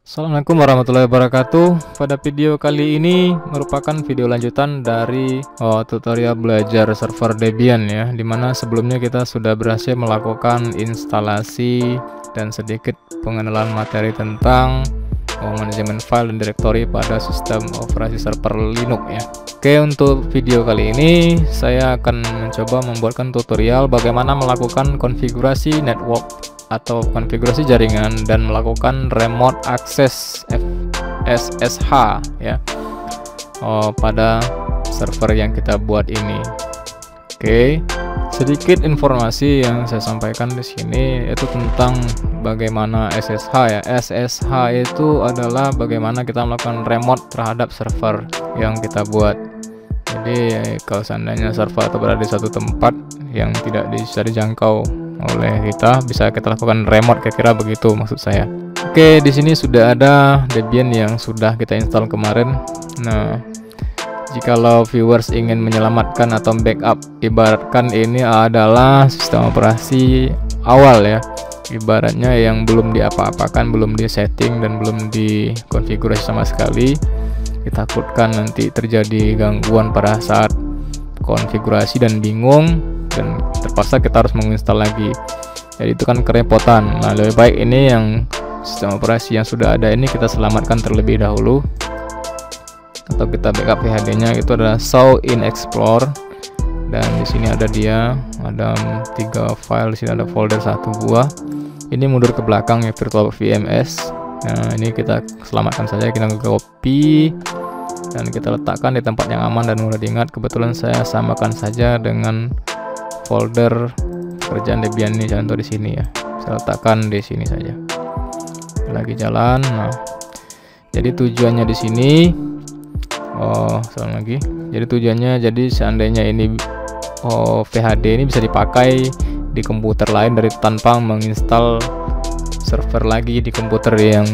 Assalamualaikum warahmatullahi wabarakatuh. Pada video kali ini merupakan video lanjutan dari tutorial belajar server Debian ya, dimana sebelumnya kita sudah berhasil melakukan instalasi dan sedikit pengenalan materi tentang manajemen file dan directory pada sistem operasi server Linux ya. Oke, untuk video kali ini saya akan mencoba membuatkan tutorial bagaimana melakukan konfigurasi network atau konfigurasi jaringan dan melakukan remote access SSH ya pada server yang kita buat ini. Oke, sedikit informasi yang saya sampaikan di sini yaitu tentang bagaimana SSH ya. SSH itu adalah bagaimana kita melakukan remote terhadap server yang kita buat. Jadi kalau seandainya server atau berada di satu tempat yang tidak bisa dijangkau oleh kita, bisa kita lakukan remote, kira-kira begitu maksud saya. Oke, di sini sudah ada Debian yang sudah kita install kemarin. Nah, jikalau viewers ingin menyelamatkan atau backup, ibaratkan ini adalah sistem operasi awal ya, ibaratnya yang belum diapa-apakan, belum disetting dan belum dikonfigurasi sama sekali. Ditakutkan nanti terjadi gangguan pada saat konfigurasi dan bingung, dan terpaksa kita harus menginstal lagi. Jadi itu kan kerepotan. Nah, lebih baik ini yang sistem operasi yang sudah ada ini kita selamatkan terlebih dahulu, atau kita backup VHD-nya. Itu adalah show in explore, dan di sini ada dia, ada 3 file. Di sini ada folder 1 buah. Ini mundur ke belakang ya, virtual VMS. Nah, ini kita selamatkan saja, kita copy dan kita letakkan di tempat yang aman dan mudah diingat. Kebetulan saya samakan saja dengan folder kerjaan Debian ini, contoh di sini ya. Saya letakkan di sini saja. Lagi jalan. Nah, jadi tujuannya di sini, lagi. Jadi tujuannya, jadi seandainya ini VHD ini bisa dipakai di komputer lain dari tanpa menginstal server lagi di komputer yang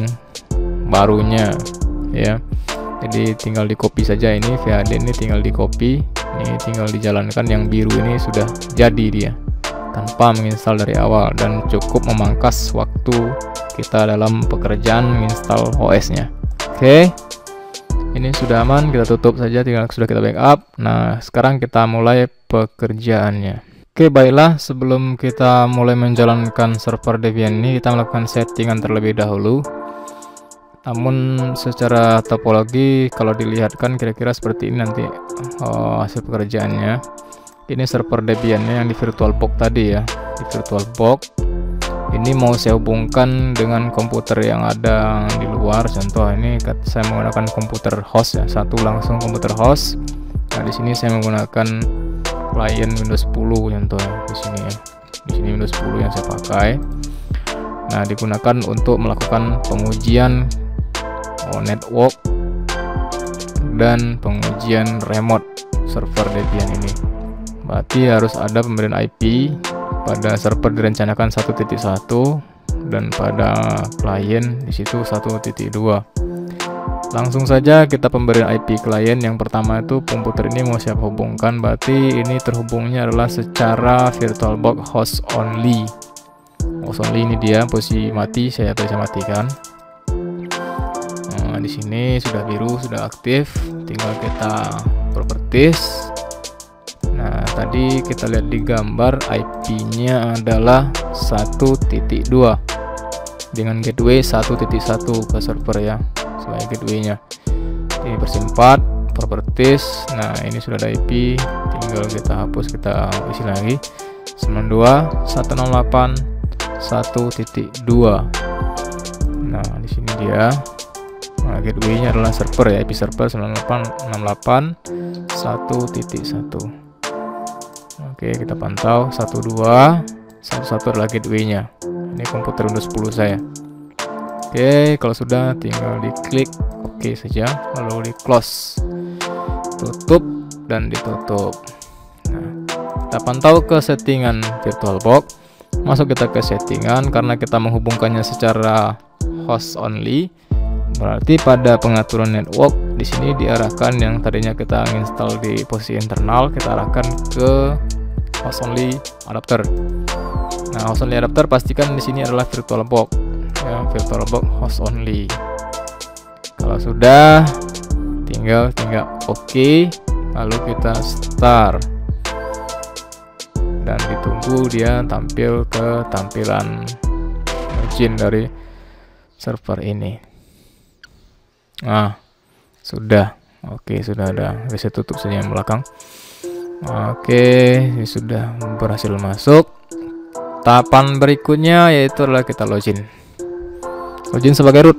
barunya ya. Jadi tinggal di copy saja, ini VHD ini tinggal di copy, ini tinggal dijalankan. Yang biru ini sudah jadi dia tanpa menginstal dari awal, dan cukup memangkas waktu kita dalam pekerjaan menginstal OS-nya. Oke, ini sudah aman, kita tutup saja, tinggal sudah kita backup. Nah, sekarang kita mulai pekerjaannya. Oke, baiklah, sebelum kita mulai menjalankan server Debian ini, kita melakukan settingan terlebih dahulu. Namun secara topologi kalau dilihatkan kira-kira seperti ini nanti hasil pekerjaannya. Ini server Debian-nya yang di VirtualBox tadi ya. Di VirtualBox ini mau saya hubungkan dengan komputer yang ada di luar. Contoh ini saya menggunakan komputer host ya, satu langsung komputer host. Nah, di sini saya menggunakan client Windows 10 contoh ya, di sini ya. Di sini Windows 10 yang saya pakai. Nah, digunakan untuk melakukan pengujian network dan pengujian remote server Debian ini. Berarti harus ada pemberian IP. Pada server direncanakan 1.1 dan pada klien di situ 1.2. Langsung saja kita pemberian IP klien. Yang pertama itu komputer ini mau siapa hubungkan, berarti ini terhubungnya adalah secara VirtualBox host only. Host only ini dia posisi mati, saya matikan. Nah, di sini sudah biru, sudah aktif, tinggal kita properties. Nah, tadi kita lihat di gambar IP-nya adalah 1.2 dengan gateway 1.1 ke server ya, sebagai gateway-nya. Ini versi 4 properties. Nah, ini sudah ada IP, tinggal kita hapus, kita isi lagi 92.168.1.2. Nah, di sini dia. Nah, gateway-nya adalah server ya, IP server 98.168.1.1. Oke, kita pantau 12.1.1 adalah gateway-nya. Ini komputer Windows 10 saya. Oke, kalau sudah tinggal diklik oke saja, lalu di close, tutup dan ditutup. Nah, kita pantau ke settingan VirtualBox. Masuk kita ke settingan, karena kita menghubungkannya secara host only. Berarti pada pengaturan network di sini diarahkan yang tadinya kita install di posisi internal, kita arahkan ke host only adapter. Nah, host only adapter pastikan di sini adalah VirtualBox ya, VirtualBox host only. Kalau sudah, tinggal oke, lalu kita start dan ditunggu dia tampil ke tampilan login dari server ini. Nah, sudah. Oke, sudah ada. Bisa tutup saja yang belakang. Oke, ini sudah berhasil masuk. Tahapan berikutnya yaitu adalah kita login. Login sebagai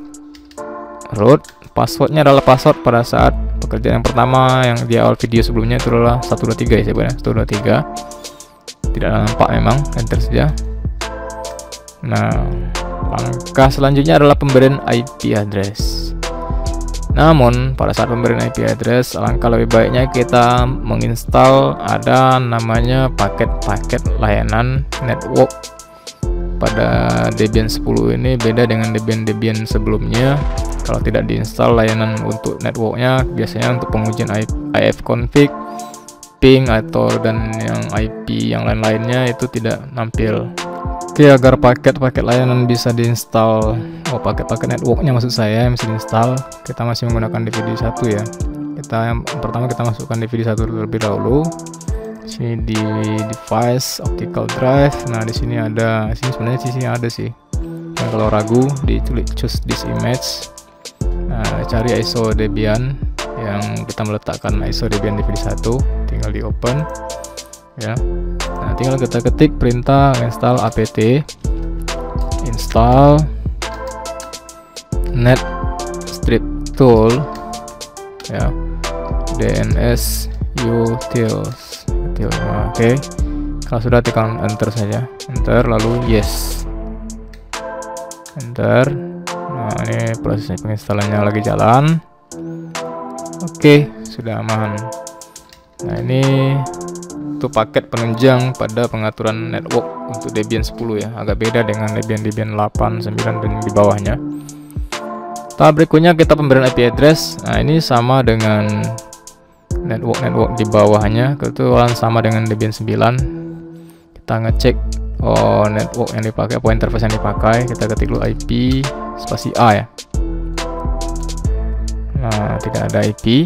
root. Passwordnya adalah password pada saat pekerjaan yang pertama yang di awal video sebelumnya itu adalah 123 ya sebenarnya, 123. Tidak nampak memang, enter saja. Nah, langkah selanjutnya adalah pemberian IP address. Namun pada saat pemberian IP address, alangkah lebih baiknya kita menginstal ada namanya paket-paket layanan network. Pada Debian 10 ini beda dengan Debian sebelumnya. Kalau tidak diinstal layanan untuk networknya, biasanya untuk pengujian ifconfig, ping atau dan yang IP yang lain-lainnya itu tidak nampil. Oke, agar paket-paket layanan bisa diinstal, paket-paket networknya maksud saya yang bisa diinstal, kita masih menggunakan DVD 1 ya. Yang pertama kita masukkan DVD 1 terlebih dahulu. Sini di device optical drive. Nah, di sini ada, sebenarnya di sini ada sih. Nah, kalau ragu, ditulis choose this image. Nah, cari ISO Debian yang kita meletakkan ISO Debian DVD 1, tinggal di open ya. Nah, tinggal kita ketik perintah install apt install net strip tool ya, DNS utils. Oke, kalau sudah tekan enter saja, enter lalu yes, enter. Nah, ini proses penginstalannya lagi jalan. Oke, sudah aman. Nah, ini untuk paket penunjang pada pengaturan network untuk Debian 10 ya, agak beda dengan Debian 8, 9 dan di bawahnya. Tahap berikutnya kita pemberian IP address. Nah, ini sama dengan network di bawahnya, kebetulan sama dengan Debian 9. Kita ngecek network yang dipakai, apa interface yang dipakai. Kita ketik dulu IP spasi A ya. Nah, tidak ada IP.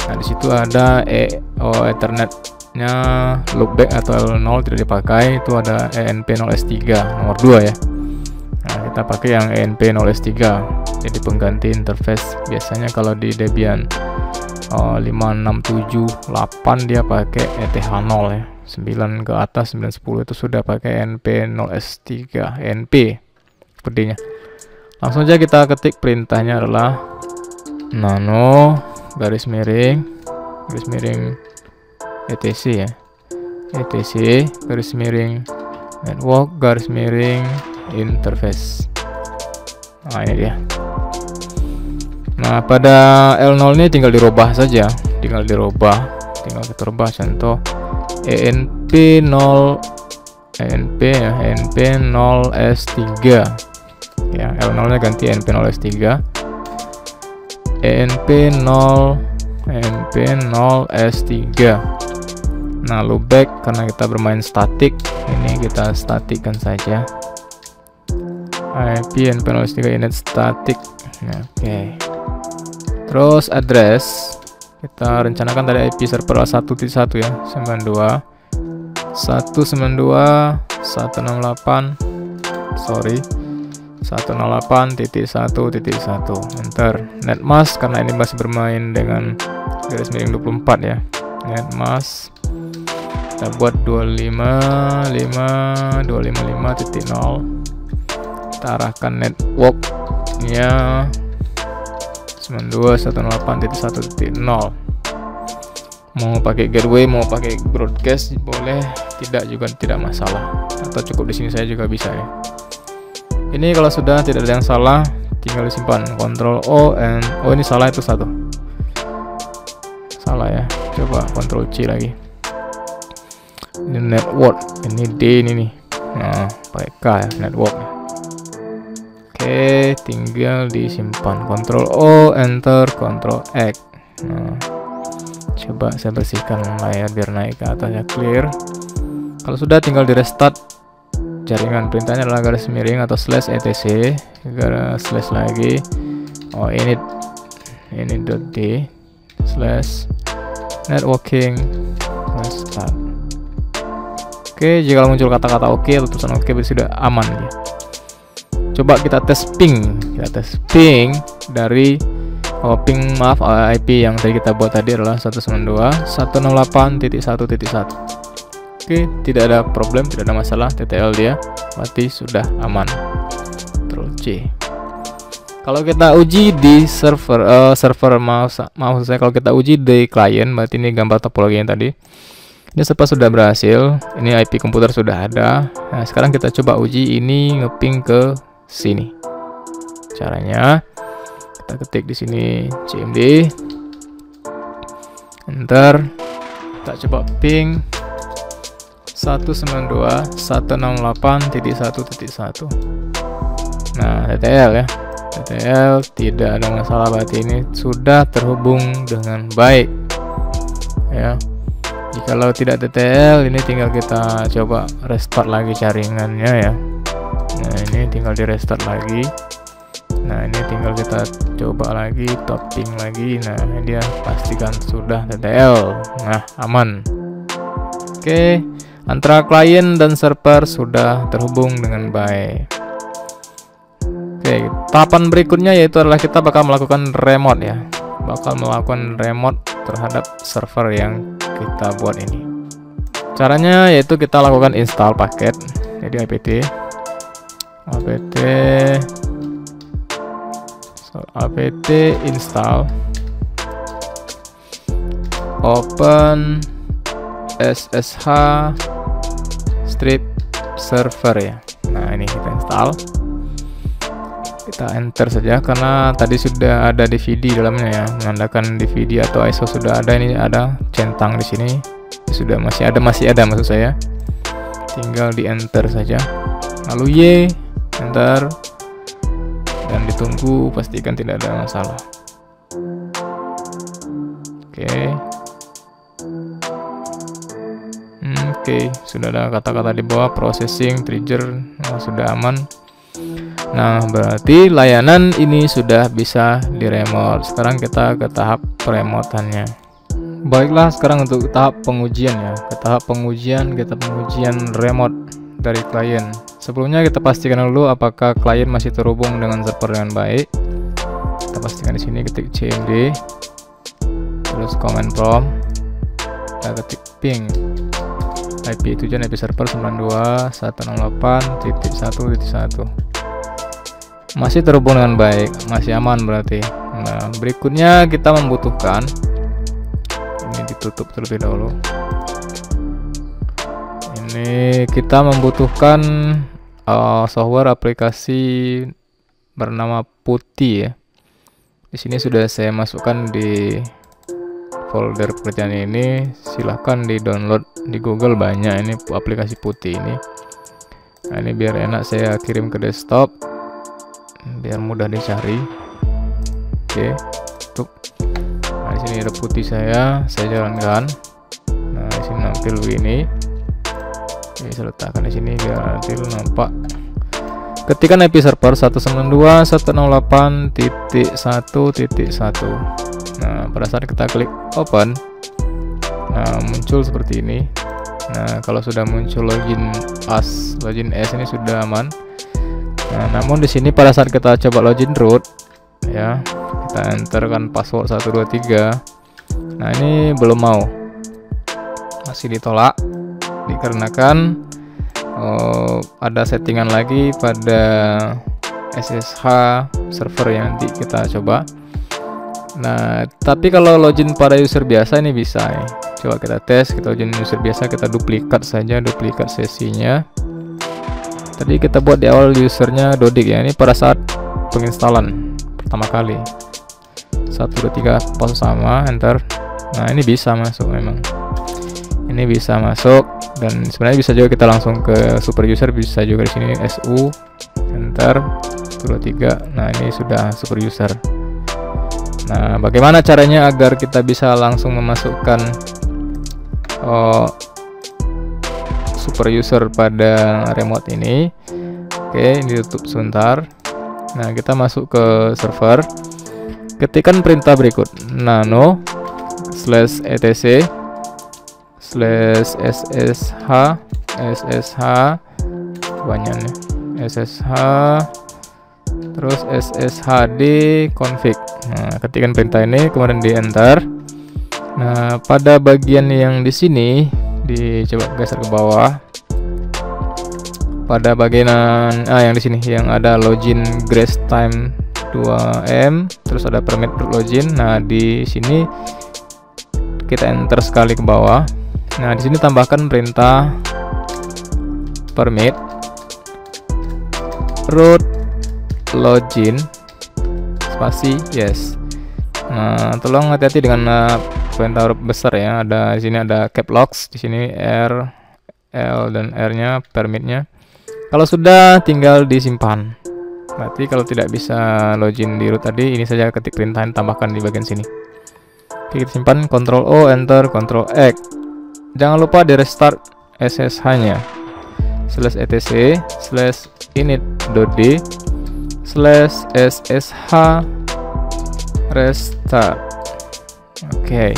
Nah, di situ ada Ethernetnya loopback atau L0 tidak dipakai, itu ada ENP0S3 nomor 2 ya. Nah, kita pakai yang ENP0S3 jadi pengganti interface. Biasanya kalau di Debian 5678 dia pakai ETH0 ya. 9 ke atas, 9 10 itu sudah pakai ENP0S3 NP sepertinya. Langsung aja kita ketik perintahnya adalah nano garis miring etc ya, etc garis miring network garis miring interface. Nah, ini dia. Nah, pada L0 ini tinggal dirubah saja, tinggal kita rubah contoh ENP0 ya, ENP0S3 ya, L0 nya ganti ENP0S3, ENP0S3. Nah, loopback karena kita bermain statik, ini kita statikkan saja. IP ENP0S3 init static. Oke. Terus address kita rencanakan tadi IP server 1.1 ya, 108.1.1.1.1. Enter. Netmask karena ini masih bermain dengan garis miring 24 ya. Netmask kita buat 255.0. Kita arahkan network nya 92.168.1.0. Mau pakai gateway, mau pakai broadcast boleh, tidak juga tidak masalah, atau cukup di sini saya juga bisa ya. Ini kalau sudah tidak ada yang salah, tinggal disimpan. Ctrl O and ini salah, itu satu salah ya. Coba Ctrl C lagi. Ini network, ini D ini nih. Nah, pakai K ya, network. Oke, tinggal disimpan. Ctrl O, enter, Ctrl X. Nah, coba saya bersihkan layar biar naik ke atasnya clear. Kalau sudah tinggal di restart jaringan. Perintahnya adalah garis miring atau slash etc, garis slash lagi. Init ini .d/networking start. Oke, jika muncul kata-kata oke atau tulisan oke sudah aman ya. Coba kita tes ping. Dari ping IP yang tadi kita buat tadi adalah 192.168.1.1. Oke, tidak ada problem, tidak ada masalah TTL dia, berarti sudah aman. Ctrl C. Kalau kita uji di server mau saya kalau kita uji di klien, berarti ini gambar topologinya tadi. Ini server sudah berhasil, ini IP komputer sudah ada. Nah, sekarang kita coba uji ini ngeping ke sini. Caranya kita ketik di sini cmd, enter, kita coba ping 192.168.1.1. Nah, TTL ya. TTL tidak ada masalah, berarti ini sudah terhubung dengan baik ya. Jikalau tidak TTL, ini tinggal kita coba restart lagi jaringannya ya. Nah, ini tinggal di restart lagi. Nah, ini tinggal kita coba lagi, topping lagi. Nah, ini dia pastikan sudah TTL. Nah, aman. Oke, antara klien dan server sudah terhubung dengan baik. Oke, tahapan berikutnya yaitu adalah kita bakal melakukan remote ya. Bakal melakukan remote terhadap server yang kita buat ini. Caranya yaitu kita lakukan install paket. Jadi apt install open ssh strip server ya. Nah, ini kita install. Kita enter saja karena tadi sudah ada DVD dalamnya ya, menandakan DVD atau ISO sudah ada. Ini ada centang di sini, sudah masih ada maksud saya. Tinggal di enter saja, lalu Y, enter, dan ditunggu, pastikan tidak ada masalah. Oke, sudah ada kata-kata di bawah, processing, trigger, sudah aman. Nah, berarti layanan ini sudah bisa diremote. Sekarang kita ke tahap peremotannya. Baiklah, sekarang untuk tahap pengujian ya. Ke tahap pengujian, kita pengujian remote dari klien. Sebelumnya kita pastikan dulu apakah klien masih terhubung dengan server dengan baik. Kita pastikan di sini, ketik cmd, terus command prompt, kita ketik ping IP tujuan IP server 92.168.1.1. Masih terhubung dengan baik, masih aman berarti. Nah, berikutnya kita membutuhkan, ini ditutup terlebih dahulu. Ini kita membutuhkan software aplikasi bernama Putih ya. Di sini sudah saya masukkan di folder pekerjaan ini. Silahkan di download di Google, banyak ini aplikasi Putih ini. Nah, ini biar enak saya kirim ke desktop, biar mudah dicari. Oke, tutup. Nah, di sini ada Putih saya jalankan. Nah, di sini nampil begini. Oke, saya letakkan di sini biar nanti nampak. Ketikkan IP server 192.168.1.1. Nah, pada saat kita klik open, nah muncul seperti ini. Nah, kalau sudah muncul login as ini sudah aman. Nah, namun di sini pada saat kita coba login root ya, kita enterkan password 123. Nah, ini belum mau, masih ditolak dikarenakan ada settingan lagi pada SSH server yang nanti kita coba. Nah, tapi kalau login pada user biasa ini bisa ya. Coba kita tes, kita login user biasa, kita duplikat saja, duplikat sesinya. Tadi kita buat di awal usernya Dodik ya, ini pada saat penginstalan pertama kali. 1, 2, 3 pos sama, enter. Nah, ini bisa masuk memang. Ini bisa masuk, dan sebenarnya bisa juga kita langsung ke super user, bisa juga di sini SU, enter, 1, 2, 3. Nah, ini sudah super user. Nah, bagaimana caranya agar kita bisa langsung memasukkan super user pada remote ini? Oke, ini tutup sebentar. Nah, kita masuk ke server. ketikkan perintah berikut nano /etc /ssh banyak nih, ssh terus sshd config. Nah, ketikkan perintah ini kemudian di enter. Nah, pada bagian yang di sini dicoba geser ke bawah. Pada bagian yang di sini yang ada login grace time 2M, terus ada permit login. Nah, di sini kita enter sekali ke bawah. Nah, di sini tambahkan perintah permit root login spasi yes. Nah, tolong hati-hati dengan perintah huruf besar ya. Ada di sini ada cap locks, di sini R, L dan R-nya permitnya. Kalau sudah tinggal disimpan. Berarti kalau tidak bisa login di root tadi, ini saja ketik perintahan tambahkan di bagian sini. Oke, kita simpan, Ctrl O, enter, Ctrl X. Jangan lupa di restart SSH-nya. /etc /init.d /ssh restart. Oke.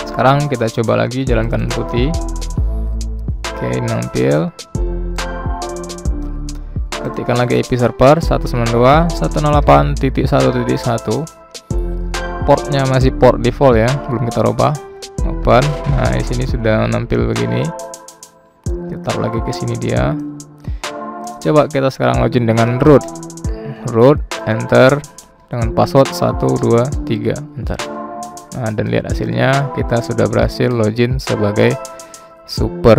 Sekarang kita coba lagi jalankan putih. Oke, nampil. Ketikkan lagi IP server 192.168.1.1. Portnya masih port default ya, belum kita rubah. Open. Nah, di sini sudah nampil begini. Kita taruh lagi ke sini dia. Coba kita sekarang login dengan root, enter, dengan password 123, enter. Nah, dan lihat hasilnya, kita sudah berhasil login sebagai super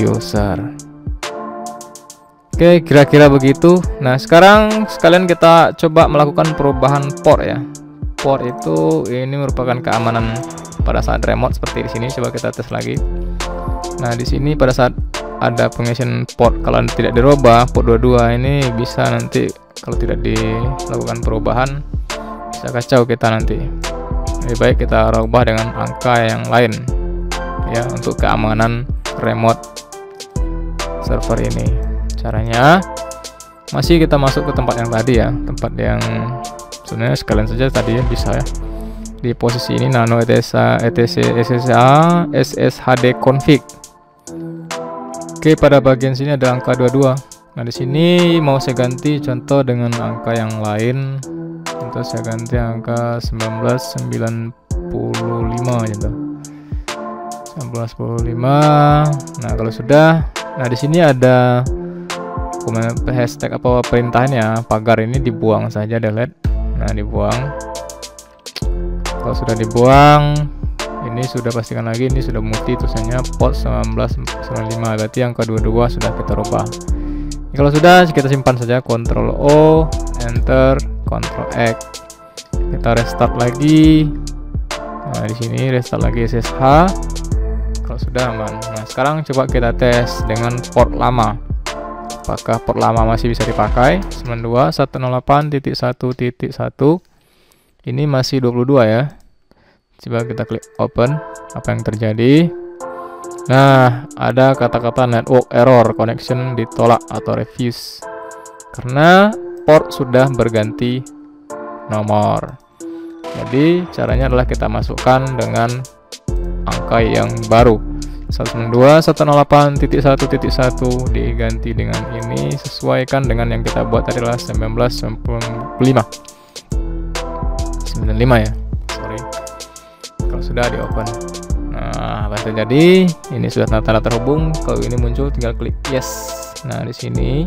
user. Oke, kira-kira begitu. Nah, sekarang sekalian kita coba melakukan perubahan port ya. Port itu ini merupakan keamanan pada saat remote seperti di sini. Coba kita tes lagi. Nah, di sini pada saat ada pengisian port, kalau tidak dirubah port 22 ini bisa nanti kalau tidak dilakukan perubahan bisa kacau kita nanti. Lebih baik kita rubah dengan angka yang lain ya untuk keamanan remote server ini. Caranya masih kita masuk ke tempat yang tadi ya, tempat yang sebenarnya sekalian saja tadi ya, bisa ya. Di posisi ini nano etc sshd config. Oke, pada bagian sini ada angka 22. Nah, di sini mau saya ganti contoh dengan angka yang lain. Contoh saya ganti angka 1995 gitu. 1995. Nah, kalau sudah, nah di sini ada hashtag apa perintahnya, pagar ini dibuang saja, delete. Nah, dibuang. Kalau sudah dibuang, ini sudah pastikan lagi ini sudah multi tulisannya port 1995, berarti angka 22 sudah kita rubah. Kalau sudah, kita simpan saja, Ctrl O, enter, Ctrl X. Kita restart lagi. Nah, di sini restart lagi SSH. Kalau sudah aman. Nah, sekarang coba kita tes dengan port lama. Apakah port lama masih bisa dipakai? 92.108.1.1. Ini masih 22 ya. Coba kita klik open. Apa yang terjadi? Nah, ada kata-kata network error, connection ditolak atau refuse. Karena port sudah berganti nomor. Jadi, caranya adalah kita masukkan dengan angka yang baru. 192.108.1.1 diganti dengan ini, sesuaikan dengan yang kita buat tadi adalah 1995 ya, sorry. Kalau sudah di open, nah apa yang terjadi, ini sudah tanda terhubung. Kalau ini muncul tinggal klik yes. Nah, di sini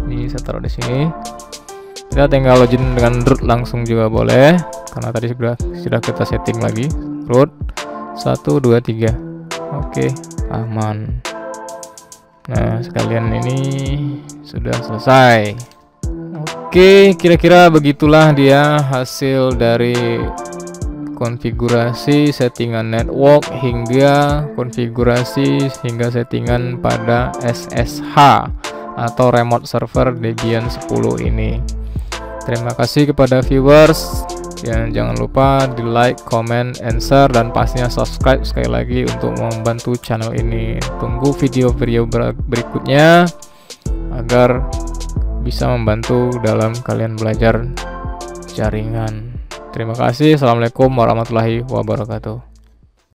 ini saya taruh di sini, kita tinggal login dengan root langsung juga boleh, karena tadi sudah kita setting lagi root 123. Oke, aman. Nah, sekalian ini sudah selesai. Oke, kira-kira begitulah dia hasil dari konfigurasi settingan network hingga konfigurasi hingga settingan pada SSH atau remote server Debian 10 ini. Terima kasih kepada viewers. Dan jangan lupa di like, comment, and share, dan pastinya subscribe sekali lagi untuk membantu channel ini. Tunggu video-video berikutnya agar bisa membantu dalam kalian belajar jaringan. Terima kasih. Assalamualaikum warahmatullahi wabarakatuh.